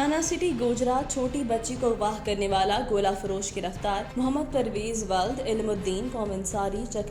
थाना सिटी गोजरा छोटी बच्ची को अगवा करने वाला गोला फरोश गिरफ्तार। मोहम्मद परवेज वल्द इल्मुद्दीन कौम अंसारी चक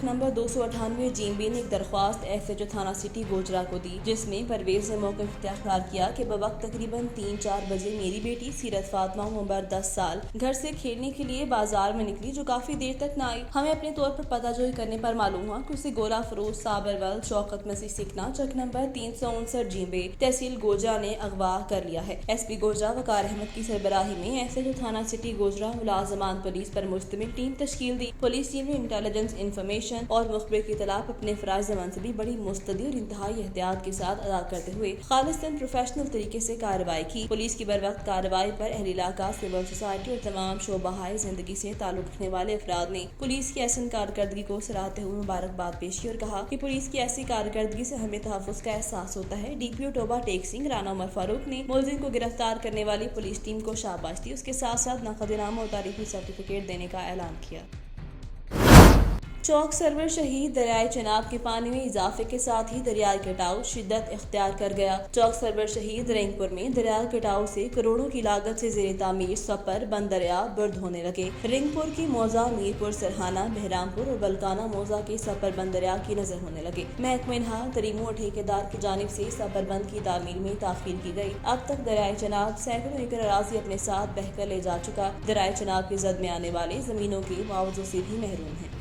नंबर 298 जीमबी ने एक दरख्वास्त एसएचओ थाना सिटी गोजरा को दी, जिसमें परवेज ने मौका इख्तियार किया कि बवक्त तकरीबन 3-4 बजे मेरी बेटी सीरत फातिमा उम्र 10 साल घर से खेलने के लिए बाजार में निकली, जो काफी देर तक न आई। हमें अपने तौर पर पताजोई करने पर मालूम हुआ कि उसे गोला फरोश साबर वल्द शौकत मसीह सिकना चक नंबर 359 जीमबी तहसील गोजरा ने अगवा कर लिया है। एसपी गोजरा वकार अहमद की सरबराही में एसएचओ थाना सिटी गोजरा मुलाजमान पुलिस पर मुश्तमिल टीम तश्कील दी। पुलिस टीम ने इंटेलिजेंस इंफॉर्मेशन और मुखबिर की तलाब अपने फराज मनसबी बड़ी मुस्तदी और इंतहाई एहतियात के साथ अदा करते हुए खालिस्तन प्रोफेशनल तरीके से कार्रवाई की। पुलिस की बरवक्त कार्रवाई पर अहल इलाका, सिविल सोसाइटी और तमाम शोबाहाए जिंदगी से ताल्लुक रखने वाले अफराद ने पुलिस की ऐसी कारकर्दगी को सराहते हुए मुबारकबाद पेश की और कहा कि पुलिस की ऐसी कारकर्दगी से हमें तहफ़्फ़ुज़ का एहसास होता है। डीपीओ टोबा टेक सिंह राना उमर फारूक ने मुलजिम को गिरफ्तार करने वाली पुलिस टीम को शाबाश दी। उसके साथ साथ नक़द इनाम और तारीफी सर्टिफिकेट देने का ऐलान किया। चौक सरवर शहीद दरियाए चनाब के पानी में इजाफे के साथ ही दरियाई कटाव शिद्दत इख्तियार कर गया। चौक सरवर शहीद रिंगपुर में दरियाई कटाव से करोड़ों की लागत से ज़ेर तामीर सपर बंद दरिया बुर्द होने लगे। रिंगपुर की मौजा, मीरपुर, सरहाना, बहरामपुर और बलकाना मौजा के सपर बंद दरिया की नजर होने लगे। महकमा इंहाल तरीमो और ठेकेदार की जानिब से सपर बंद की तामीर में ताख़ीर की गई। अब तक दरियाए चनाब सैकड़ों एकड़ अराजी अपने साथ बहकर ले जा चुका। दरियाए चनाब की जद में आने वाले जमीनों के मुआवजे से भी महरूम है।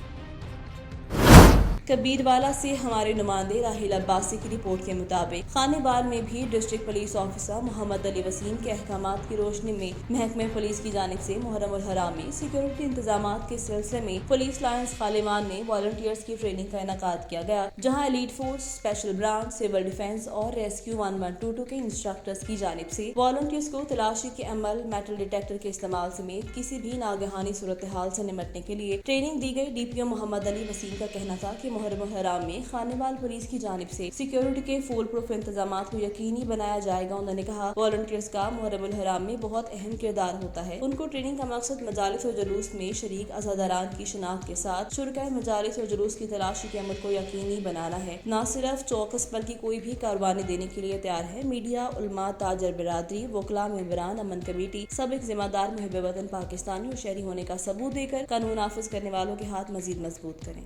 कबीरवाला से हमारे नुमाइंदे राहिल अब्बासी की रिपोर्ट के मुताबिक खानेबार में भी district police officer Mohammad Ali Waseem के अहकामात की रोशनी में महकमे पुलिस की जानिब से मुहर्रम उल हराम में सिक्योरिटी इंतजामात के सिलसिले में पुलिस लायंस खालिमान में वॉलंटियर्स की ट्रेनिंग का इनेकाद किया गया, जहाँ elite force, special branch, civil defence और रेस्क्यू 1122 के इंस्ट्रक्टर्स की जानिब से वॉलंटियर्स को तलाशी के अमल, मेटल डिटेक्टर के इस्तेमाल समेत किसी भी नागहानी सूरत हाल से निपटने के लिए ट्रेनिंग दी गई। डीपीओ मोहम्मद अली वसीम का कहना था कि मुहर्रम हराम में खानेवाल पुलिस की जानिब से सिक्योरिटी के फुल प्रूफ इंतजामात को यकीनी बनाया जाएगा। उन्होंने कहा वॉलंटियर्स का मुहर्रम हराम में बहुत अहम किरदार होता है। उनको ट्रेनिंग का मकसद मजालिस और जुलूस में शरीक अज़ादारान की शिनाख्त के साथ शुरकाए मजालिस और जुलूस की तलाशी के अमल को यकीनी बनाना है। न सिर्फ चौकस बल्कि कोई भी कारवानी देने के लिए तैयार है। मीडिया, उलमा, ताजर बिरादरी, वकला, मेंबरान, अमन कमेटी सब एक जिम्मेदार मुहिब वतन पाकिस्तानी और शहरी होने का सबूत देकर कानून नाफिज करने वालों के हाथ मजीद मजबूत करें।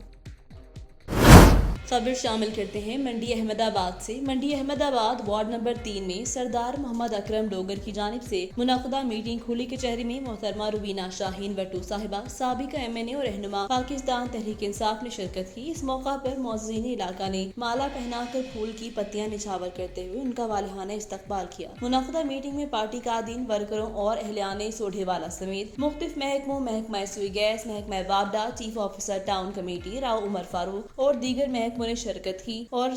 खबर शामिल करते हैं मंडी अहमदाबाद से। मंडी अहमदाबाद वार्ड नंबर 3 में सरदार मोहम्मद अकरम डोगर की जानिब से मुनक़दा मीटिंग खुली कचहरी में मोहतरमा रुबीना शाहीन वट्टू साहिबा, साबिका एमएनए और रहनुमा पाकिस्तान तहरीक इंसाफ ने शिरकत की। इस मौका पर मौज़ीन इलाका ने माला पहनाकर फूल की पत्तियां निछावर करते हुए उनका वालिहाना इस्तकबाल किया। मुनक़दा मीटिंग में पार्टी कादीन, वर्करों और अहलियाने सोढेवाला समेत मुख्तलिफ महकमों, महकमा सुई गैस, महकमा वापडा, chief officer town committee Rao Umar Farooq और दीगर महकमों ने शिरकत की। और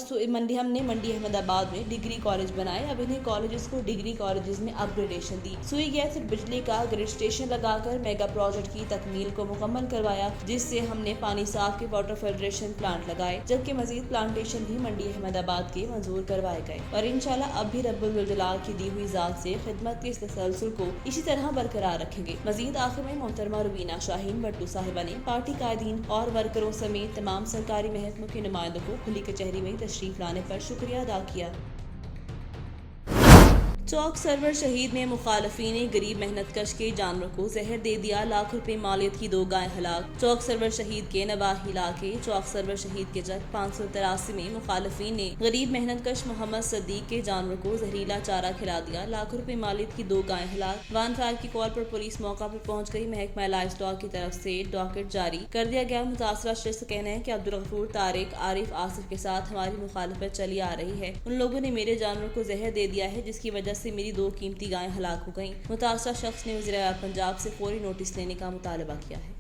हमने मंडी अहमदाबाद में डिग्री कॉलेज बनाए। अब इन्हें कॉलेजेस को डिग्री कॉलेजेस में अपग्रेडेशन दी। सुई गैस और बिजली का ग्रिड स्टेशन लगाकर मेगा प्रोजेक्ट की तकमील को मुकम्मल करवाया, जिससे हमने पानी साफ के वाटर फिल्ट्रेशन प्लांट लगाए, जबकि मजीद प्लांटेशन भी मंडी अहमदाबाद के मंजूर करवाए गए और इंशाल्लाह अब भी रब्बुल जलाल की दी हुई जात से खिदमत के इस तसलसल को इसी तरह बरकरार रखेंगे। मजीद आखिर में मोहतरमा रुबीना शाहीन वट्टू साहिबा ने पार्टी कायदीन और वर्करों समेत तमाम सरकारी महकमों के नुमाइंदों को खुली कचहरी में तशरीफ लाने पर शुक्रिया अदा किया। चौक सरवर शहीद में मुखालफी ने गरीब मेहनत कश के जानवर को जहर दे दिया, लाख रुपए मालियत की 2 गाय हलाक। चौक सरवर शहीद के नवाही इलाके चौक सरवर शहीद के जग 583 में मुखालफी ने गरीब मेहनत कश मोहम्मद सदीक के जानवर को जहरीला चारा खिला दिया, लाख रुपए मालियत की 2 गाय हलाक। 1-5 की कॉल पर पुलिस मौका पर पहुंच गई। महकमा लाइव स्टॉक की तरफ से डॉकेट जारी कर दिया गया। मुतासरा शख्स का कहना है कि अब्दुल गफूर, तारिक, आरिफ, आसिफ के साथ हमारी मुखालफत चली आ रही है। उन लोगों ने मेरे जानवर को जहर दे दिया है, जिसकी वजह से मेरी 2 कीमती गायें हलाक हो गईं। मुतासरा शख्स ने वज़ीर पंजाब से फौरी नोटिस लेने का मुतालबा किया है।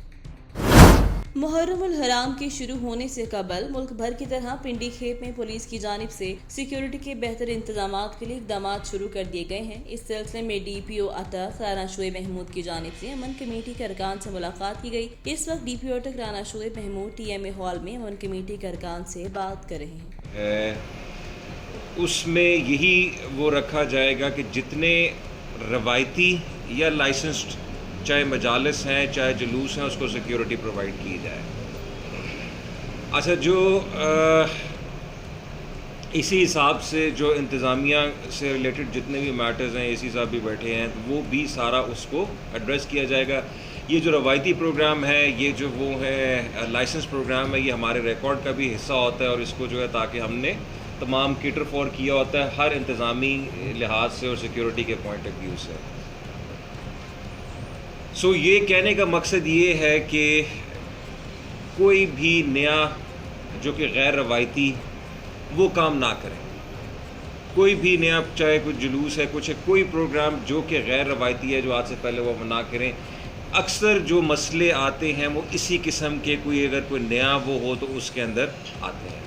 मुहर्रम उल हराम के शुरू होने से कबल मुल्क भर की तरह पिंडी खेप में पुलिस की जानिब से सिक्योरिटी के बेहतर इंतजामात के लिए इक़दाम शुरू कर दिए गए हैं। इस सिलसिले में डीपीओ अतक राना शोएब महमूद की जानिब से अमन कमेटी के अरकान से मुलाकात की गई। इस वक्त DPO Attock Rana Shoaib Mahmood TMA hall में अमन कमेटी के अरकान से बात कर रहे हैं। उसमें यही वो रखा जाएगा कि जितने रवायती या लाइसेंस्ड चाहे मजालिस हैं चाहे जुलूस हैं उसको सिक्योरिटी प्रोवाइड की जाए। अच्छा, जो اسی حساب سے جو انتظامیہ سے ریلیٹڈ جتنے بھی میٹرز ہیں، اے سی صاحب بھی بیٹھے ہیں، وہ بھی سارا اس کو ایڈریس کیا جائے گا. یہ جو روایتی پروگرام ہے، یہ جو وہ ہے لائسنس پروگرام ہے، یہ ہمارے ریکارڈ کا بھی حصہ ہوتا ہے، اور اس کو جو ہے تاکہ ہم نے تمام کیٹر فور کیا ہوتا ہے ہر انتظامی لحاظ سے اور سیکیورٹی کے پوائنٹ آف ویو سے. سو یہ کہنے کا مقصد یہ ہے کہ کوئی بھی نیا جو کہ غیر روایتی وہ کام نہ کریں. کوئی بھی نیا، چاہے کوئی جلوس ہے، کچھ ہے، کوئی پروگرام جو کہ غیر روایتی ہے جو آج سے پہلے وہ نہ کریں. اکثر جو مسئلے آتے ہیں وہ اسی قسم کے، کوئی اگر کوئی نیا وہ ہو تو اس کے اندر آتے ہیں.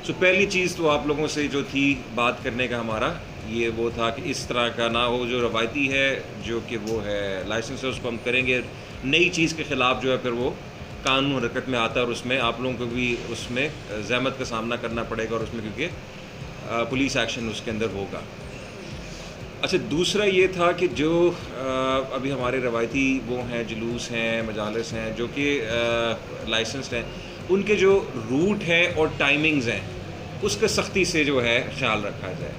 سو پہلی چیز تو آپ لوگوں سے جو تھی بات کرنے کا ہمارا یہ وہ تھا کہ اس طرح کا نہ ہو. جو روایتی ہے جو کہ وہ ہے لائسنس ہے، اس کو ہم کریں گے. نئی چیز کے خلاف جو ہے پھر وہ قانون حرکت میں آتا ہے، اور اس میں آپ لوگوں کو بھی اس میں زحمت کا سامنا کرنا پڑے گا، اور اس میں کیونکہ پولیس ایکشن اس کے اندر ہوگا. اچھا، دوسرا یہ تھا کہ جو ابھی ہمارے روایتی وہ ہیں، جلوس ہیں، مجالس ہیں جو کہ لائسنسڈ ہیں، ان کے جو روٹ ہے اور ٹائمنگز ہیں اس کا سختی سے جو ہے خیال رکھا جائے.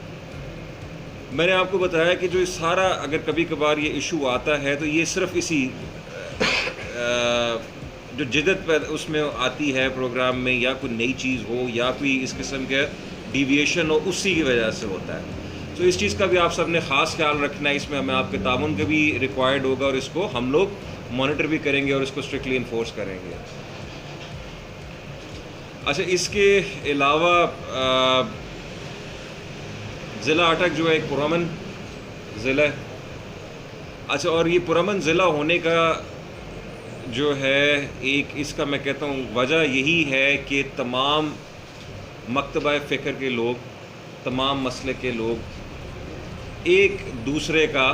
میں نے آپ کو بتایا کہ جو سارا اگر کبھی کبھار یہ ایشو آتا ہے تو یہ صرف اسی جو جدت پر اس میں آتی ہے پروگرام میں، یا کوئی نئی چیز ہو یا کوئی اس قسم کے ڈیویشن ہو، اسی کی وجہ سے ہوتا ہے. تو اس چیز کا بھی آپ سب نے خاص خیال رکھنا ہے. اس میں ہمیں آپ کے تعاون کا بھی ریکوائرڈ ہوگا، اور اس کو ہم لوگ مانیٹر بھی کریں گے اور اس کو اسٹرکٹلی انفورس کریں گے. اچھا، اس کے علاوہ ضلع اٹک جو ہے ایک پرامن ضلع ہے. اچھا، اور یہ پرامن ضلع ہونے کا جو ہے ایک اس کا میں کہتا ہوں وجہ یہی ہے کہ تمام مکتبہ فکر کے لوگ، تمام مسلک کے لوگ ایک دوسرے کا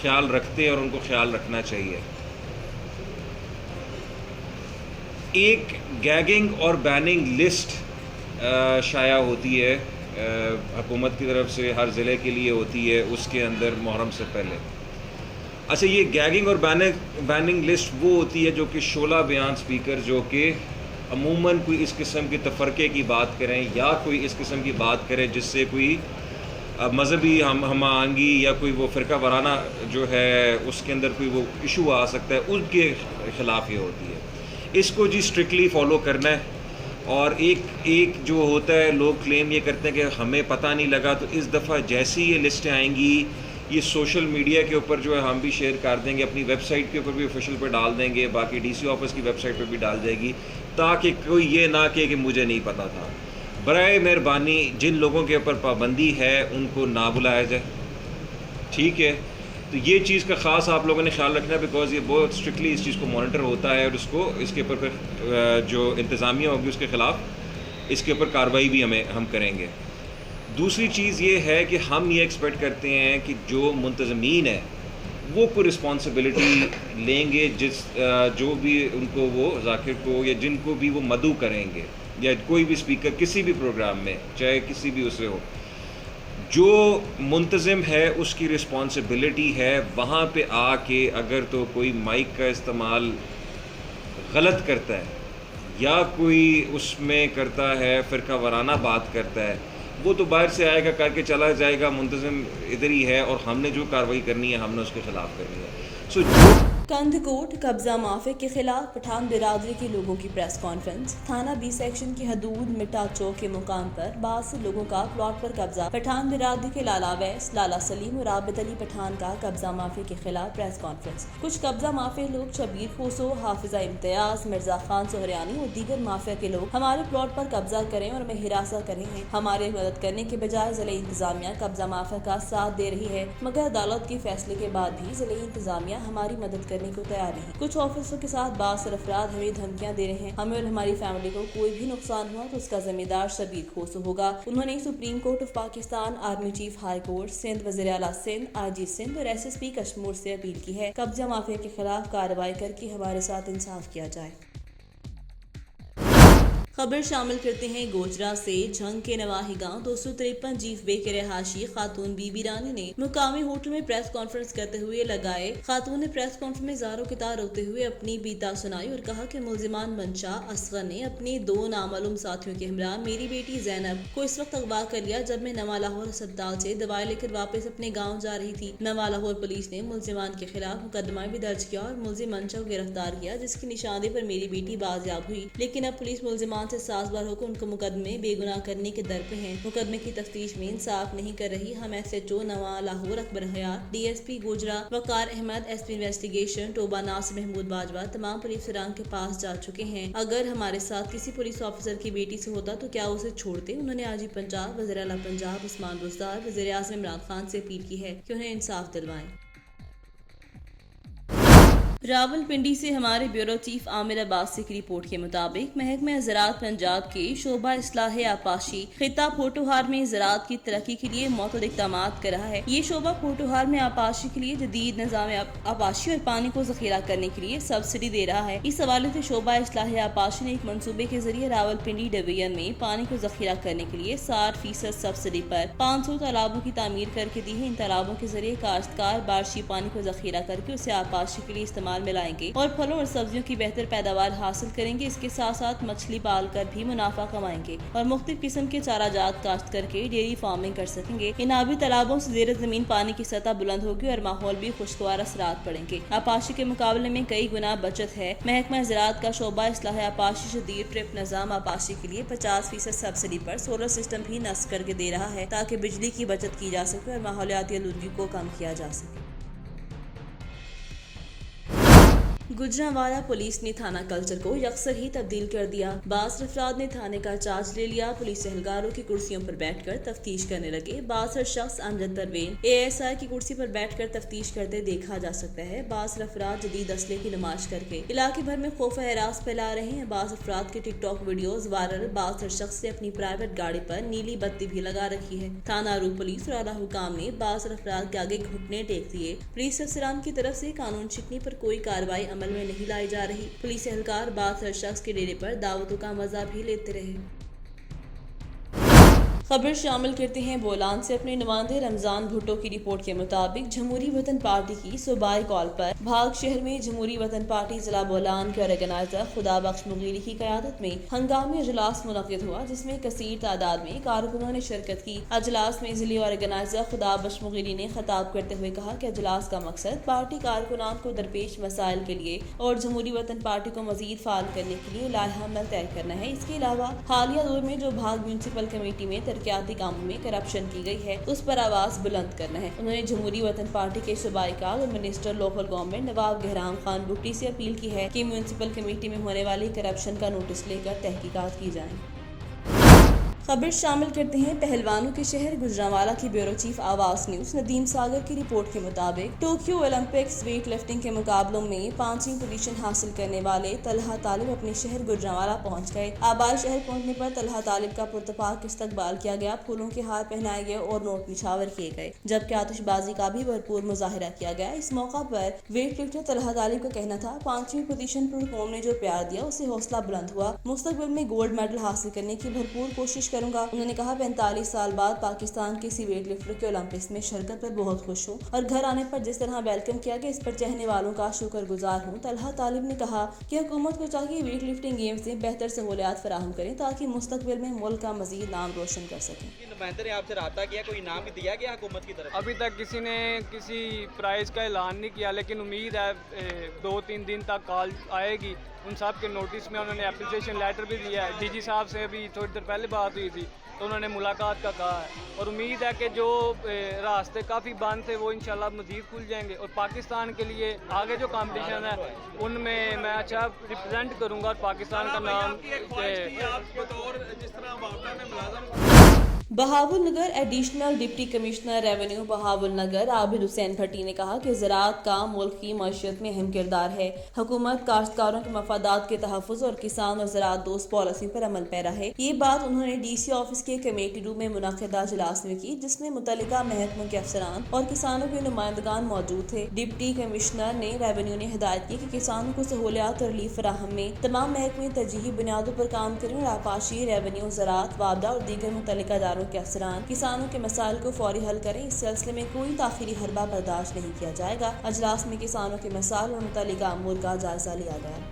خیال رکھتے ہیں اور ان کو خیال رکھنا چاہیے. ایک گیگنگ اور بیننگ لسٹ شائع ہوتی ہے حکومت کی طرف سے، ہر ضلع کے لیے ہوتی ہے اس کے اندر محرم سے پہلے. اچھا، یہ گیگنگ اور بیننگ لسٹ وہ ہوتی ہے جو کہ شعلہ بیان سپیکر جو کہ عموماً کوئی اس قسم کے تفرقے کی بات کریں یا کوئی اس قسم کی بات کریں جس سے کوئی مذہبی ہم آہنگی یا کوئی وہ فرقہ وارانہ جو ہے اس کے اندر کوئی وہ ایشو آ سکتا ہے، ان کے خلاف یہ ہوتی ہے. اس کو جی اسٹرکٹلی فالو کرنا ہے. اور ایک جو ہوتا ہے، لوگ کلیم یہ کرتے ہیں کہ ہمیں پتہ نہیں لگا، تو اس دفعہ جیسی یہ لسٹیں آئیں گی یہ سوشل میڈیا کے اوپر جو ہے ہم بھی شیئر کر دیں گے، اپنی ویب سائٹ کے اوپر بھی آفیشیل پہ ڈال دیں گے، باقی ڈی سی آفس کی ویب سائٹ پہ بھی ڈال جائے گی، تاکہ کوئی یہ نہ کہے کہ مجھے نہیں پتہ تھا. برائے مہربانی جن لوگوں کے اوپر پابندی ہے ان کو نہ بلایا جائے، ٹھیک ہے. تو یہ چیز کا خاص آپ لوگوں نے خیال رکھنا ہے، بیکاز یہ بہت اسٹرکٹلی اس چیز کو مانیٹر ہوتا ہے، اور اس کے اوپر پھر جو انتظامیہ ہوگی اس کے خلاف اس کے اوپر کارروائی بھی ہم کریں گے. دوسری چیز یہ ہے کہ ہم یہ ایکسپیکٹ کرتے ہیں کہ جو منتظمین ہیں وہ کوئی رسپانسبلٹی لیں گے، جو بھی ان کو وہ ذاکر کو یا جن کو بھی وہ مدعو کریں گے، یا کوئی بھی اسپیکر کسی بھی پروگرام میں چاہے کسی بھی اس سے ہو، جو منتظم ہے اس کی رسپانسبلٹی ہے وہاں پہ آ کے اگر تو کوئی مائک کا استعمال غلط کرتا ہے یا کوئی اس میں کرتا ہے فرقہ وارانہ بات کرتا ہے، وہ تو باہر سے آئے گا، کر کے چلا جائے گا. منتظم ادھر ہی ہے، اور ہم نے جو کارروائی کرنی ہے ہم نے اس کے خلاف کرنی ہے. کندھ کوٹ قبضہ مافیا کے خلاف پٹھان برادری کے لوگوں کی پریس کانفرنس. تھانہ بی سیکشن کی حدود مٹا چوک کے مقام پر بعض سے لوگوں کا پلاٹ پر قبضہ. پٹھان برادری کے لالا ویس، لالا سلیم اور عابد علی پٹھان کا قبضہ مافیا کے خلاف پریس کانفرنس. کچھ قبضہ مافیا لوگ شبیر کھوسو، حافظہ امتیاز، مرزا خان سہریانی اور دیگر مافیا کے لوگ ہمارے پلاٹ پر قبضہ کریں اور ہمیں ہراساں کریں ہیں. ہمارے مدد کرنے کے بجائے ضلعی انتظامیہ قبضہ مافیا کا ساتھ دے رہی ہے، مگر عدالت کے فیصلے کے بعد بھی ضلعی انتظامیہ ہماری مدد کرنے کو تیار نہیں. کچھ آفیسروں کے ساتھ بعض افراد ہمیں دھمکیاں دے رہے ہیں. ہمیں اور ہماری فیملی کو کوئی بھی نقصان ہوا تو اس کا ذمہ دار شبیر کھوسو ہوگا. انہوں نے supreme court of Pakistan, army chief high court Sindh, وزیر اعلیٰ سندھ، آئی جی سندھ اور ایس ایس پی کشمیر سے اپیل کی ہے قبضہ مافیا کے خلاف کارروائی کر کے ہمارے ساتھ انصاف کیا جائے. खबर शामिल करते हैं गोजरा से। झंग के नवाही गांव 253 जीफ बे के रहायशी खातून बीबी रानी ने मुकामी होटल में प्रेस कॉन्फ्रेंस करते हुए लगाए। खातून ने प्रेस कॉन्फ्रेंस में ज़ारों की तार रोते हुए अपनी बीता सुनाई और कहा कि मुलजिमान मंशा असगर ने अपने 2 नामालूम साथियों के हमरा मेरी बेटी जैनब को इस वक्त अगवा कर लिया जब मैं नवा लाहौर अस्पताल से दवाई लेकर वापस अपने गाँव जा रही थी। नवा लाहौर पुलिस ने मुलजिमान के खिलाफ मुकदमा भी दर्ज किया और मुलजिम मंशा को गिरफ्तार किया, जिसकी निशानदे पर मेरी बेटी बाजियाब हुई। लेकिन अब पुलिस मुलजिमान से साजबार होकर उनको मुकदमे बेगुनाह करने के दर पे हैं। मुकदमे की तफ्तीश में इंसाफ नहीं कर रही। हम SHO Nawa Lahore Akbar Hayat, DSP Gojra Waqar Ahmad, SP investigation Toba Nasir Mahmood Bajwa तमाम पुलिस अफसरान के पास जा चुके हैं। अगर हमारे साथ किसी पुलिस ऑफिसर की बेटी से होता तो क्या उसे छोड़ते। उन्होंने आज ही पंजाब वज़ीर आला पंजाब उस्मान बुज़दार, वज़ीर आज़म इमरान खान से अपील की है कि उन्हें इंसाफ दिलवाएं। रावलपिंडी से हमारे ब्यूरो चीफ आमिर अब्बासी की रिपोर्ट के मुताबिक महकमा ज़राअत पंजाब के शोबा इस्लाह आपाशी खिता पोटोहार में ज़राअत की तरक्की के लिए मुतअद्दिद इक़दामात कर रहा है। ये शोबा पोटोहार में आपाशी के लिए जदीद निज़ाम आपाशी और पानी को ज़ख़ीरा करने के लिए सब्सिडी दे रहा है। इस हवाले से शोबा इस्लाह आपाशी ने एक मनसूबे के जरिए रावलपिंडी डिवीजन में पानी को ज़ख़ीरा करने के लिए 60% सब्सिडी पर 500 तालाबों की तामीर करके दी है। इन तालाबों के जरिए काश्तकार बारिशी पानी को ज़ख़ीरा करके उसे आपाशी के लिए इस्तेमाल में लाएंगे और फलों और सब्जियों की बेहतर पैदावार हासिल करेंगे। इसके साथ साथ मछली पाल कर भी मुनाफा कमाएंगे और मुख्तलिफ किस्म के चाराजात काश्त करके डेयरी फार्मिंग कर सकेंगे। इन आबी तालाबों से ज़ेर ज़मीन पानी की सतह बुलंद होगी और माहौल भी खुशगवार असरात पड़ेंगे। आपाशी के मुकाबले में कई गुना बचत है। महकमा ज़राअत का शोबा इस्लाह आपाशी शदीद ट्रिप निज़ाम आपाशी के लिए 50% सब्सिडी पर सोलर सिस्टम भी नस्ब करके दे रहा है ताकि बिजली की बचत की जा सके और माहौलियाती आलूदगी को कम किया जा सके। गुजरांवाला पुलिस ने थाना कल्चर को यकसर ही तब्दील कर दिया। बास अफराद ने थाने का चार्ज ले लिया। पुलिस एहलकारों की कुर्सियों पर बैठकर तफ्तीश करने लगे। बास शख्स अमजद परवीन ASI की कुर्सी पर बैठकर तफ्तीश करते देखा जा सकता है। बास अफराद जदीद असले की नुमाइश करके इलाके भर में खौफ हरास फैला रहे हैं। बास अफराद के टिकटॉक वीडियोज वायरल। बास शख्स ने अपनी प्राइवेट गाड़ी पर नीली बत्ती भी लगा रखी है। थाना रू पुलिस और आला हुकाम ने बास अफराद के आगे घुटने टेक दिए। पुलिस अफसरान की तरफ से कानून शिकनी पर कोई कार्रवाई अमल में नहीं लाई जा रही। पुलिस एहलकार बात हर शख्स के डेरे पर दावतों का मजा भी लेते रहे। खबर शामिल करते हैं बोलान से। अपने नुमाइंदे रमजान भुट्टो की रिपोर्ट के मुताबिक जमहूरी वतन पार्टी की सूबाई कॉल पर भाग शहर में जमहूरी वतन पार्टी जिला बोलान के ऑर्गेनाइजर खुदा बख्श मुगीरी की क़यादत में हंगामी अजलास मुनक़िद हुआ, जिसमें कसीर तादाद में कारकुनों ने शिरकत की। अजलास में जिले ऑर्गेनाइजर खुदा बख्श मुगीरी ने खिताब करते हुए कहा कि अजलास का मकसद पार्टी कारकुनान को दरपेश मसाइल के लिए और जमहूरी वतन पार्टी को मजीद फाल करने के लिए लाइहा अमल तय करना है। इसके अलावा हालिया दौर में जो भाग म्यूनसिपल कमेटी में तरक्याती कामों में करप्शन की गई है उस पर आवाज बुलंद करना है। उन्होंने जमहूरी वतन पार्टी के सूबाई काग और मिनिस्टर लोकल गवर्नमेंट नवाब गहराम खान बुट्टी से अपील की है कि म्यूनसिपल कमेटी में होने वाली करप्शन का नोटिस लेकर तहकीकात की जाए। खबर शामिल करते हैं पहलवानों के शहर गुजरांवाला की ब्यूरो चीफ आवाज न्यूज नदीम सागर की रिपोर्ट के मुताबिक टोक्यो ओलंपिक्स वेट लिफ्टिंग के मुकाबलों में 5वीं पोजीशन हासिल करने वाले तलहा तालिब अपने शहर गुजरांवाला पहुंच गए। आबाद शहर पहुंचने पर तलहा तालिब का पुरतपाक इस्तकबाल किया गया, फूलों के हार पहनाए गए और नोट निछावर किए गए, जबकि आतिशबाजी का भी भरपूर मुजाहिरा किया गया। इस मौका पर वेट लिफ्टर तलहा तालिब का कहना था 5वीं पोजीशन पर कौम ने जो प्यार दिया उससे हौसला बुलंद हुआ। मुस्तकबिल में गोल्ड मेडल हासिल करने की भरपूर कोशिश करूंगा। उन्होंने कहा 45 साल बाद पाकिस्तान के किसी वेट लिफ्टर के ओलंपिक्स में शिरकत पर बहुत खुश हूँ और घर आने पर जिस तरह वेलकम किया गया इस पर चाहने वालों का शुक्रगुजार हूँ। तलहा तालिब ने कहा कि हुकूमत को चाहिए वेट लिफ्टिंग गेम्स में बेहतर सहूलियात फराहम करें ताकि मुस्तकबिल में मुल्क का मजीद नाम रोशन कर सकें। नुमाइंदे ने आपसे राब्ता किया, कोई इनाम भी दिया गया हुकूमत की तरफ? अभी तक किसी ने किसी प्राइज़ का ऐलान नहीं किया, लेकिन उम्मीद है 2-3 दिन तक कॉल आएगी। उन सब के नोटिस में उन्होंने एप्लीकेशन लेटर भी दिया है। DG साहब से अभी थोड़ी देर पहले बात हुई थी तो उन्होंने मुलाकात का कहा है और उम्मीद है कि जो रास्ते काफ़ी बंद थे वो इंशाल्लाह मज़ीद खुल जाएंगे और पाकिस्तान के लिए आगे जो कंपटीशन है उनमें मैं अच्छा रिप्रेजेंट करूंगा और पाकिस्तान का नाम बहावुल नगर एडिशनल डिप्टी कमिश्नर रेवेन्यू बहावुल नगर आबिद हुसैन भट्टी ने कहा कि ज़राअत का मुल्क की मईशत में अहम किरदार है। हुकूमत काश्तकारों के मफादात के तहफ़्फ़ुज़ और किसान और ज़राअत दोस्त पॉलिसी पर अमल पैरा है। ये बात उन्होंने DC ऑफिस के कमेटी रूम में मुनक़िदा इजलास में की, जिसमें मुतल्लिका महकमों के अफसरान और किसानों के नुमाइंदगान मौजूद थे। डिप्टी कमिश्नर ने रेवेन्यू ने हिदायत की कि किसानों को सहूलियात और रिलीफ फराहम में तमाम महकमे तरजीही बुनियादों पर काम करें और आपाशी, रेवेन्यू, ज़राअत, वापदा और दीगर मुतल्लिका इदारों के अफसरान किसानों के मसाइल को फौरी हल करें। इस सिलसिले में कोई ताख़ीरी हरबा बर्दाश्त नहीं किया जाएगा। अजलास में किसानों के मसाइल और मुतल्लिका अमूर का जायजा लिया गया।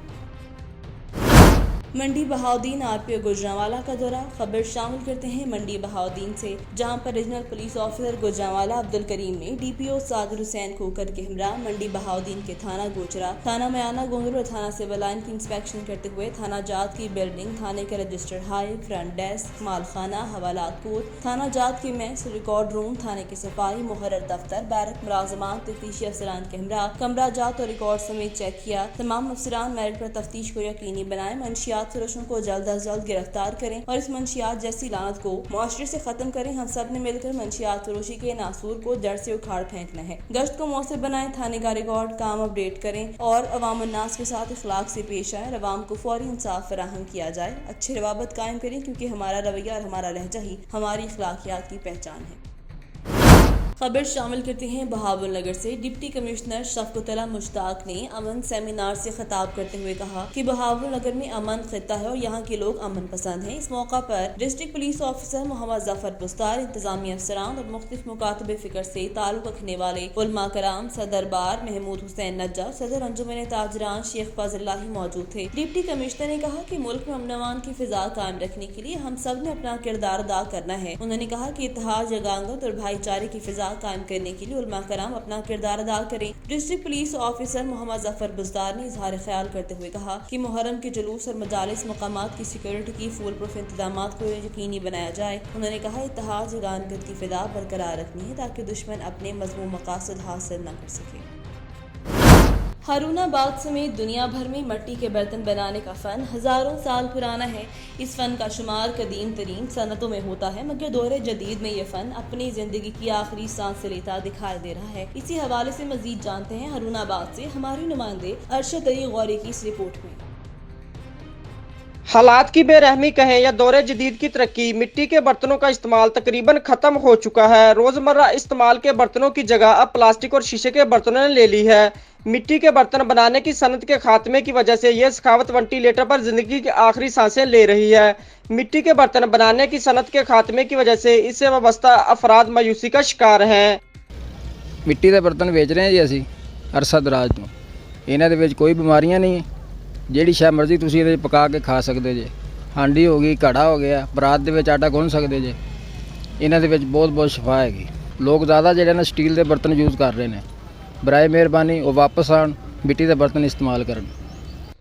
मंडी बहाउद्दीन RPO गुजरांवाला का दौरा। खबर शामिल करते हैं मंडी बहाउद्दीन से, जहां पर regional police officer Gujranwala Abdul Karim ने DPO साजिद हुसैन खोकर के हमरा मंडी बहाउद्दीन के थाना गोचरा, थाना मयाना गोंदर और थाना सिविल लाइन की इंस्पेक्शन करते हुए थाना जात की बिल्डिंग, थाने के रजिस्टर हाई, फ्रंट डेस्क, मालखाना, हवालात कोर्ट, थाना जात की मेस, रिकॉर्ड रूम, थाने के सफाई, मुहर्रर दफ्तर, बैरक मुलाजमान, तफ्तीशी अफसरान के हमरा कमरा जात और रिकॉर्ड समेत चेक किया। तमाम अफसरान मेरिट पर तफ्तीश को यकीनी बनाए, मंशियात फरोशों को जल्द अज जल्द गिरफ्तार करें और इस मंशियात जैसी लानत को मुआशरे से खत्म करें। हम सब ने मिलकर मंशियात फरोशी के नासूर को जड़ से उखाड़ फेंकना है। गश्त को मौसर बनाएं, थाने का रिकॉर्ड काम अपडेट करें और अवाम उन्नास के साथ इखलाक से पेश आए। अवाम को फौरी इंसाफ फराहम किया जाए। अच्छे रवाबत कायम करें, क्योंकि हमारा रवैया और हमारा लहजा ही हमारी इखलाकियात की पहचान है। खबर शामिल करते हैं बहावुल नगर से। डिप्टी कमिश्नर शफकतुल्लाह मुश्ताक ने अमन सेमिनार से खिताब करते हुए कहा कि बहावुल नगर में अमन खिता है और यहाँ के लोग अमन पसंद हैं। इस मौका पर district police officer Mohammad Zafar पुस्तार, इंतजामी अफसरान और मुख्तलिफ मुकातबे फिक्र से ताल्लुक रखने वाले उलमा कराम, सदर बार महमूद हुसैन नज्जा, सदर अंजुमन ताजरान शेख फजलाही मौजूद थे। डिप्टी कमिश्नर ने कहा कि मुल्क में अमन अमान की फिजा कायम रखने के लिए हम सब ने अपना किरदार अदा करना है। उन्होंने कहा कि इत्तेहाद, यगांगत और भाईचारे की फिजा कायम करने के लिए उलमा कराम अपना किरदार अदा करें। District police officer Mohammad Zafar Buzdar ने इजहार ख्याल करते हुए कहा कि मुहर्रम के जुलूस और मजालिस मकामात की सिक्योरिटी की फुल प्रूफ इंतजामात को यकीनी बनाया जाए। उन्होंने कहा इत्तेहाद, यगानगत की फिजा बरकरार रखनी है ताकि दुश्मन अपने मज़मूम मकासद हासिल न कर सके। हारूनाबाद समेत दुनिया भर में मिट्टी के बर्तन बनाने का फ़न हज़ारों साल पुराना है। इस फ़न का शुमार कदीम तरीन सनतों में होता है, मगर दौरे जदीद में ये फ़न अपनी ज़िंदगी की आखिरी सांस लेता दिखाई दे रहा है। इसी हवाले से मज़ीद जानते हैं हारूनाबाद से हमारे नुमाइंदे अरशद अली गौरी की इस रिपोर्ट में। हालात की बेरहमी कहें या दौरे जदीद की तरक्की, मिट्टी के बर्तनों का इस्तेमाल तकरीबन खत्म हो चुका है। रोजमर्रा इस्तेमाल के बर्तनों की जगह अब प्लास्टिक और शीशे के बर्तनों ने ले ली है। मिट्टी के बर्तन बनाने की सनत के खात्मे की वजह से यह सखावत वेंटिलेटर पर जिंदगी की आखिरी सांसें ले रही है। मिट्टी के बर्तन बनाने की सनत के खात्मे की वजह से इससे वाबस्ता अफराद मायूसी का शिकार हैं। मिट्टी के बर्तन बेच रहे हैं जी असी अरसा दराज तो, इन्हां दे विच कोई बीमारियां नहीं, ਜਿਹੜੀ ਸ਼ੈ ਮਰਜ਼ੀ ਤੁਸੀਂ ਇਹਦੇ ਪਕਾ ਕੇ ਖਾ ਸਕਦੇ ਜੇ। ਹਾਂਡੀ ਹੋ ਗਈ, ਘੜਾ ਹੋ ਗਿਆ, ਬਰਾਤ ਦੇ ਵਿੱਚ ਆਟਾ ਗੁੰਨ ਸਕਦੇ ਜੇ। ਇਹਨਾਂ ਦੇ ਵਿੱਚ ਬਹੁਤ ਸ਼ਫਾ ਹੈਗੀ। ਲੋਕ ਜ਼ਿਆਦਾ ਜਿਹੜੇ ਨਾ ਸਟੀਲ ਦੇ ਬਰਤਨ ਯੂਜ਼ ਕਰ ਰਹੇ ਨੇ। ਬਰਾਏ ਮਿਹਰਬਾਨੀ ਉਹ ਵਾਪਸ ਆਣ, मिट्टी के बर्तन इस्तेमाल करें।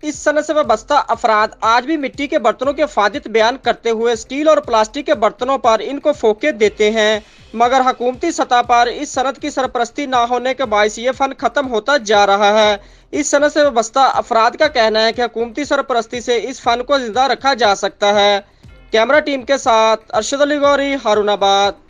इस सनत से वाबस्ता अफराद आज भी मिट्टी के बर्तनों के फायदे बयान करते हुए स्टील और प्लास्टिक के बर्तनों पर इनको फोके देते हैं, मगर हुकूमती सतह पर इस सनत की सरपरस्ती ना होने के बायस ये फन खत्म होता जा रहा है। इस सनत से वाबस्ता अफराद का कहना है कि हुकूमती सरपरस्ती से इस फन को जिंदा रखा जा सकता है। कैमरा टीम के साथ अरशद अली गौरी, हारूनाबाद।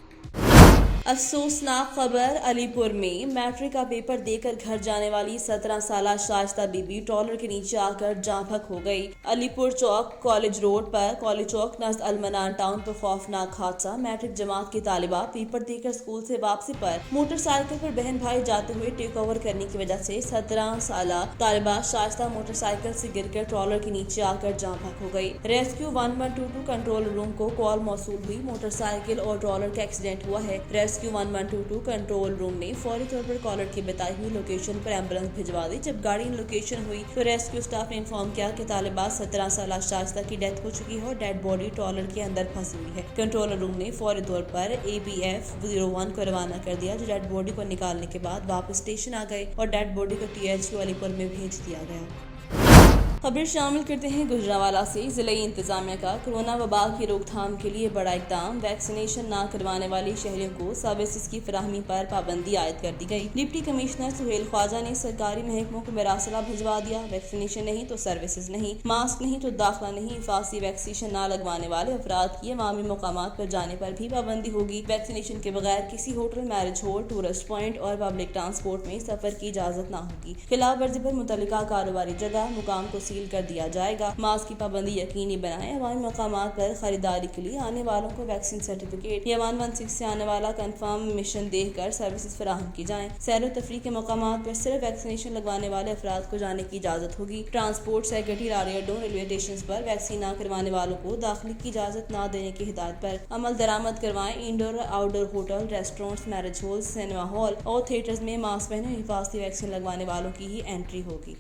अफसोसनाक खबर, अलीपुर में मैट्रिक का पेपर देकर घर जाने वाली 17 साला शाइस्ता बीबी ट्रॉलर के नीचे आकर जांभक हो गई। अलीपुर चौक कॉलेज रोड पर कॉलेज चौक नज़द अलमनान टाउन पर खौफनाक हादसा। मैट्रिक जमात की तालिबा पेपर देकर स्कूल से वापसी पर मोटरसाइकिल पर बहन भाई जाते हुए टेक ओवर करने की वजह से 17 साला तालिबा शाइस्ता मोटरसाइकिल से गिरकर ट्रॉलर के नीचे आकर जांभक हो गई। रेस्क्यू 1122 कंट्रोल रूम को कॉल मौसूल हुई, मोटरसाइकिल और ट्रॉलर का एक्सीडेंट हुआ है। रेस्क्यू 1122 कंट्रोल रूम ने फौरी तौर पर कॉलर की बताई हुई लोकेशन पर एम्बुलेंस भिजवा दी। जब गाड़ी इन लोकेशन हुई तो रेस्क्यू स्टाफ ने इन्फॉर्म किया कि तालिबा 17 साल शाइस्ता की डेथ हो चुकी है और डेड बॉडी ट्रॉलर के अंदर फंसी हुई है। कंट्रोल रूम ने फौरी तौर पर ABF 01 को रवाना कर दिया, जो डेड बॉडी को निकालने के बाद वापस स्टेशन आ गए और डेड बॉडी को THQ अलीपुर में भेज दिया गया। खबर शामिल करते हैं गुजरांवाला से। जिले इंतजामिया का कोरोना वबा की रोकथाम के लिए बड़ा इकदाम। वैक्सीनेशन न करवाने वाले शहरियों को सर्विसेज की फराहमी पर पाबंदी आयद कर दी गई। डिप्टी कमिश्नर सुहेल ख्वाजा ने सरकारी महकमों को मरासला भिजवा दिया। वैक्सीनेशन नहीं तो सर्विसेज नहीं, मास्क नहीं तो दाखिला नहीं। हिफाजी वैक्सीनेशन न लगवाने वाले अफराद की अवामी मकामात पर जाने पर भी पाबंदी होगी। वैक्सीनेशन के बगैर किसी hotel, marriage hall, tourist point और पब्लिक ट्रांसपोर्ट में सफर की इजाजत न होगी। खिलाफ वर्जी पर मुतल्लिका कारोबारी जगह, मुकाम को सील कर दिया जाएगा। मास्क की पाबंदी यकीनी बनाएं। अवामी मकामात पर खरीदारी के लिए आने वालों को वैक्सीन सर्टिफिकेट या 116 से आने वाला कंफर्म मिशन देकर सर्विसेज फराहम की जाएं। सैर व तफरीह के मकामात पर सिर्फ वैक्सीनेशन लगवाने वाले अफराद को जाने की इजाजत होगी। ट्रांसपोर्ट सेक्रेटरी, लारी अड्डों, रेलवे स्टेशन पर वैक्सीन न करवाने वालों को दाखिले की इजाजत न देने की हिदायत पर अमल दरामद करवाएं। इंडोर और outdoor hotel, restaurants, marriage hall, cinema hall और थिएटर्स में मास्क पहने हिफाजती वैक्सीन लगवाने वालों की ही एंट्री होगी।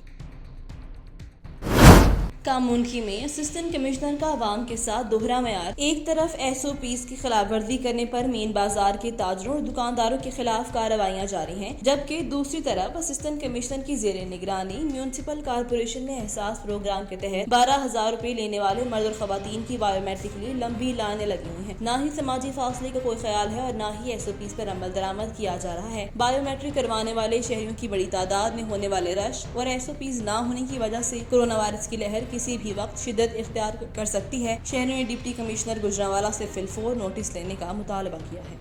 कामुनकी में असिस्टेंट कमिश्नर का आवाम के साथ दोहरा मयार। एक तरफ SOPs की खिलाफ वर्जी करने पर मेन बाजार के ताजरों और दुकानदारों के खिलाफ कार्रवाइयां जारी हैं, जबकि दूसरी तरफ असिस्टेंट कमिश्नर की जेर निगरानी म्यूनिसिपल कॉर्पोरेशन ने एहसास प्रोग्राम के तहत 12,000 रुपए लेने वाले मर्द और खवातीन की बायोमेट्रिक के लिए लंबी लाइनें लगी हुई हैं। न ही समाजी फासले का कोई ख्याल है और न ही SOPs पर अमल दरामद किया जा रहा है। बायोमेट्रिक करवाने वाले शहरियों की बड़ी तादाद में होने वाले रश और SOPs न होने की वजह से कोरोना वायरस की लहर किसी भी वक्त शिद्दत इख्तियार कर सकती है। शहरों ने डिप्टी कमिश्नर गुजरांवाला से फिलफौर नोटिस लेने का मुतालबा किया है।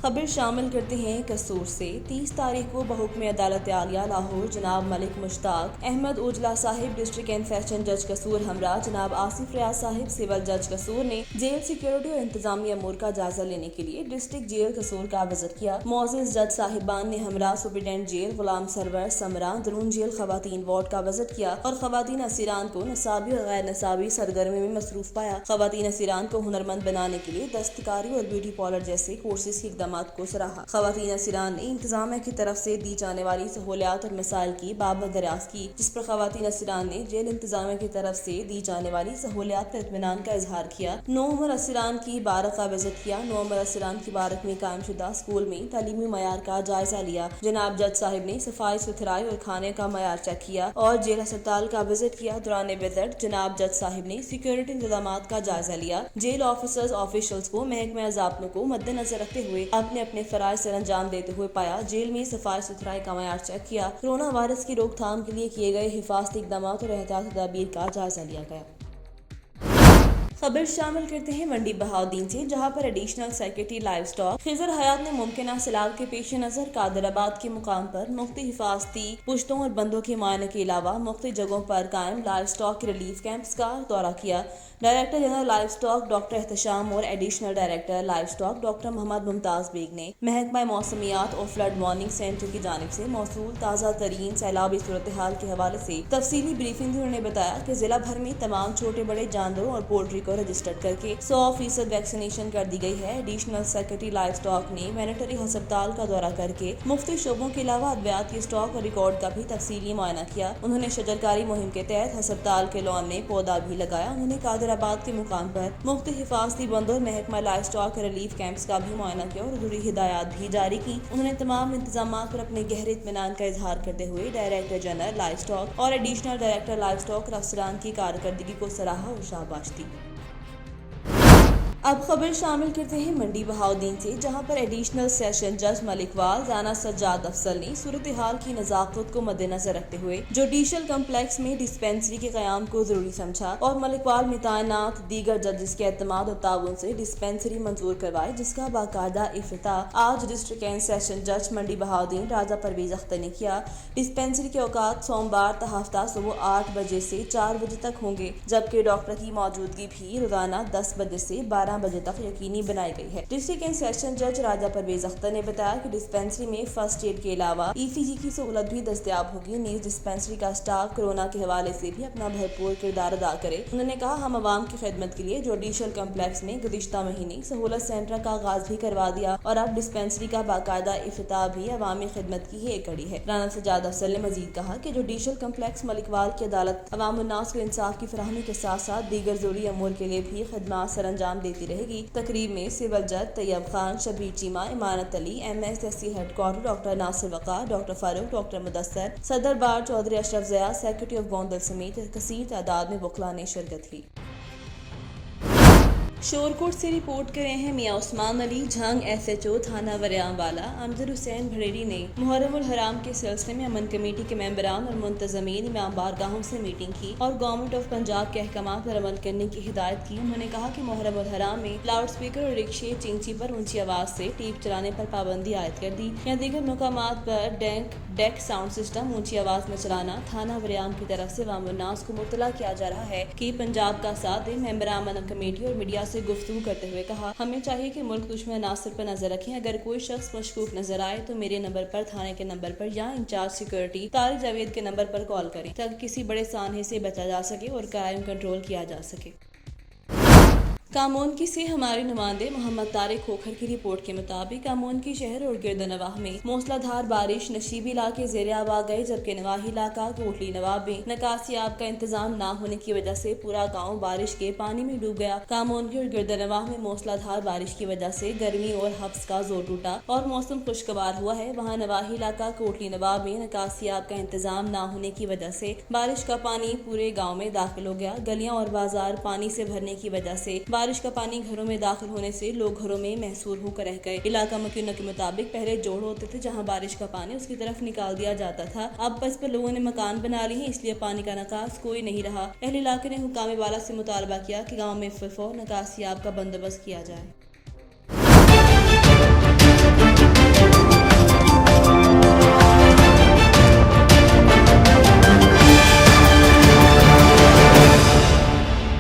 खबर शामिल करते हैं कसूर से। 30 तारीख को बहुक्म अदालत आलिया लाहौर जनाब मलिक मुश्ताक अहमद उजला साहिब डिस्ट्रिक्ट एंड सेशन जज कसूर हमरा जनाब आसिफ रियाज साहिब सिविल जज कसूर ने जेल सिक्योरिटी और इंतजामी अमूर का जायजा लेने के लिए डिस्ट्रिक्ट जेल कसूर का विजिट किया। मोअज़्ज़िज़ जज साहिबान ने हमरा सुप्रिटेंडेंट जेल गुलाम सरवर समरा दरून जेल खवातीन वार्ड का विजिट किया और खवातीन असीरान को नसाबी और गैर नसाबी सरगर्मी में मसरूफ पाया। खवातीन असीरान को हुनरमंद बनाने के लिए दस्तकारी और ब्यूटी पार्लर जैसे कोर्सेज की को सराहा। खवातीन असीरान ने इंतजामिया की तरफ से दी जाने वाली सहूलियात और मसाइल की बाबत दरियाफ्त की, जिस पर खवातीन असीरान ने जेल इंतजामिया की तरफ से दी जाने वाली सहूलियात पर इत्मीनान का इजहार किया। 9 उम्र असीरान की बारक का विजिट किया। 9 उम्र असीरान की बारक में कायम शुदा स्कूल में तालीमी मयार का जायजा लिया। जनाब जज साहिब ने सफाई सुथराई और खाने का मयार चेक किया और जेल अस्पताल का विजिट किया। दौरान विजिट जनाब जज साहिब ने सिक्योरिटी इंतजामात का जायजा लिया। जेल ऑफिसर्स ऑफिशियल्स को महकमा ज़ाब्तों को मद्देनजर रखते हुए अपने फराइज से अंजाम देते हुए पाया। जेल में सफाई सुथराई का मयार चेक किया। कोरोना वायरस की रोकथाम के लिए किए गए हिफाजती इक़दाम और एहतियाती तदबीर का जायजा लिया गया। खबर शामिल करते हैं मंडी बहाउद्दीन से, जहां पर additional secretary livestock Khizar Hayat ने मुमकिन सैलाब के पेश नजर कादराबाद के मुकाम पर मुख्तलिफ हिफाजती पुश्तों और बंदों के मुआयने के अलावा मुख्तलिफ जगहों पर कायम लाइव स्टॉक के रिलीफ कैंप्स का दौरा किया। Director general livestock doctor Ehtesham और additional director livestock doctor Mohammad Mumtaz Baig ने महकमा मौसमियात और फ्लड वार्निंग सेंटर की जानिब से मौसूल ताज़ा तरीन सैलाबी सूरत हाल के हवाले से तफसीली ब्रीफिंग दी। उन्होंने बताया कि जिला भर में तमाम छोटे बड़े जानवरों और पोल्ट्री को रजिस्टर्ड करके 100% वैक्सीनेशन कर दी गई है। एडिशनल सेक्रेटरी लाइव स्टॉक ने वेटरनरी अस्पताल का दौरा करके मुख्तलिफ शोबों के अलावा अद्वियात के स्टॉक और रिकॉर्ड का भी तफसीली मुआयना किया। उन्होंने शजरकारी मुहिम के तहत अस्पताल के लॉन में पौधा भी लगाया। उन्होंने कादराबाद के मुकाम पर मुख्तलिफ हिफाजती बंदों और महकमा लाइव स्टॉक रिलीफ कैंप्स का भी मुआयना किया और जरूरी हिदायत भी जारी की। उन्होंने तमाम इंतजाम पर अपने गहरे इत्मीनान का इजहार करते हुए डायरेक्टर जनरल लाइव स्टॉक और एडिशनल डायरेक्टर लाइव स्टॉक और अफसरान की कारकर्दगी को सराहा और शाबाश दी। अब खबर शामिल करते हैं मंडी बहाउद्दीन से, जहां पर एडिशनल सेशन जज मलिकवाल राना सज्जाद अफसल ने सूरत हाल की नज़ाकत को मद्देनजर रखते हुए जुडिशल कम्प्लेक्स में डिस्पेंसरी के क़याम को जरूरी समझा और मलिकवाल में तैनात दीगर जजेस के एतमाद और ताउन से डिस्पेंसरी मंजूर करवाए, जिसका बाकायदा इफ्तिताह आज डिस्ट्रिक्ट एंड सेशन जज मंडी बहाउद्दीन राजा परवेज अख्तर ने किया। डिस्पेंसरी के औकात सोमवार ta हफ्ता सुबह 8 बजे से 4 बजे तक होंगे, जबकि डॉक्टर की मौजूदगी भी रोजाना 10 बजे से 12 बजे तक यकीनी बनाई गई है। डिस्ट्रिक्ट एंड सेशन जज राजा परवेज अख्तर ने बताया कि डिस्पेंसरी में फर्स्ट एड के अलावा ECG की सहूलत भी दस्तयाब होगी। नीज डिस्पेंसरी का स्टाफ कोरोना के हवाले से भी अपना भरपूर किरदार अदा करे। उन्होंने कहा, हम अवाम की खिदमत के लिए जुडिशल कम्प्लेक्स में गुज़िश्ता महीने सहूलत सेंटर का आगाज भी करवा दिया और अब डिस्पेंसरी का बाकायदा इफ्तिताह भी अवामी खिदमत की ही एक कड़ी है। राना सज्जाद अफसल ने मजीद कहा कि जुडिशल कम्प्लेक्स मलिकवाल की अदालत अवाम उन्नास को इंसाफ की फराहमी के साथ साथ दीगर जरूरी अमूर के लिए भी खिदमत सर अंजाम देती ہوتی رہے گی۔ تقریب میں سول جج طیب خان، شبیر چیمہ، امانت علی، MSSC ہیڈ کوارٹر ڈاکٹر ناصر وقار، ڈاکٹر فاروق، ڈاکٹر مدثر، صدر بار چودھری اشرف ضیاء، سیکرٹری آف گوندل سمیت کثیر تعداد میں وکلاء نے شرکت کی۔ شورکوٹ سے رپورٹ کرے ہیں میاں عثمان علی جھنگ SHO تھانہ وریام والا امجد حسین بھڑیری نے محرم الحرام کے سلسلے میں امن کمیٹی کے ممبران اور منتظمین امام بارگاہوں سے میٹنگ کی اور گورنمنٹ آف پنجاب کے احکامات پر عمل کرنے کی ہدایت کی۔ انہوں نے کہا کہ محرم الحرام میں لاؤڈ اسپیکر اور رکشے چنچی پر اونچی آواز سے ٹیپ چلانے پر پابندی عائد کر دی یا دیگر مقامات پر ڈیک ساؤنڈ سسٹم اونچی آواز میں چلانا۔ تھانہ وریام کی طرف سے عوام الناس کو مطلع کیا جا رہا ہے کہ پنجاب کا ساتھ دیں۔ ممبران امن کمیٹی اور میڈیا سے گفتگو کرتے ہوئے کہا، ہمیں چاہیے کہ ملک دشمن عناصر پر نظر رکھیں۔ اگر کوئی شخص مشکوک نظر آئے تو میرے نمبر پر، تھانے کے نمبر پر یا انچارج سیکورٹی طارق جاوید کے نمبر پر کال کریں تاکہ کسی بڑے سانحے سے بچا جا سکے اور کرائم کنٹرول کیا جا سکے۔ کامون سے ہمارے نمائندے محمد طارق کھوکھر کی رپورٹ کے مطابق کامون کی شہر اور گرد نواح میں موسلا دھار بارش نشیبی علاقے زیر آب آ گئے، جبکہ نواحی علاقہ کوٹلی نواب میں نکاسی آب کا انتظام نہ ہونے کی وجہ سے پورا گاؤں بارش کے پانی میں ڈوب گیا۔ کامون کی اور گرد نواح میں موسلا دھار بارش کی وجہ سے گرمی اور حبس کا زور ٹوٹا اور موسم خوشگوار ہوا ہے۔ وہاں نواحی علاقہ کوٹلی نواب میں نکاسی آب کا انتظام نہ ہونے کی وجہ سے بارش کا پانی پورے گاؤں میں داخل ہو گیا۔ گلیاں اور بازار پانی سے بھرنے کی وجہ سے بارش کا پانی گھروں میں داخل ہونے سے لوگ گھروں میں محصور ہو کر رہ گئے۔ علاقہ مکینوں کے مطابق پہلے جوڑ ہوتے تھے جہاں بارش کا پانی اس کی طرف نکال دیا جاتا تھا، اب بس پر لوگوں نے مکان بنا لیے ہیں، اس لیے پانی کا نکاس کوئی نہیں رہا۔ اہل علاقے نے حکام والا سے مطالبہ کیا کہ گاؤں میں فوری نکاسی آب کا بندوبست کیا جائے۔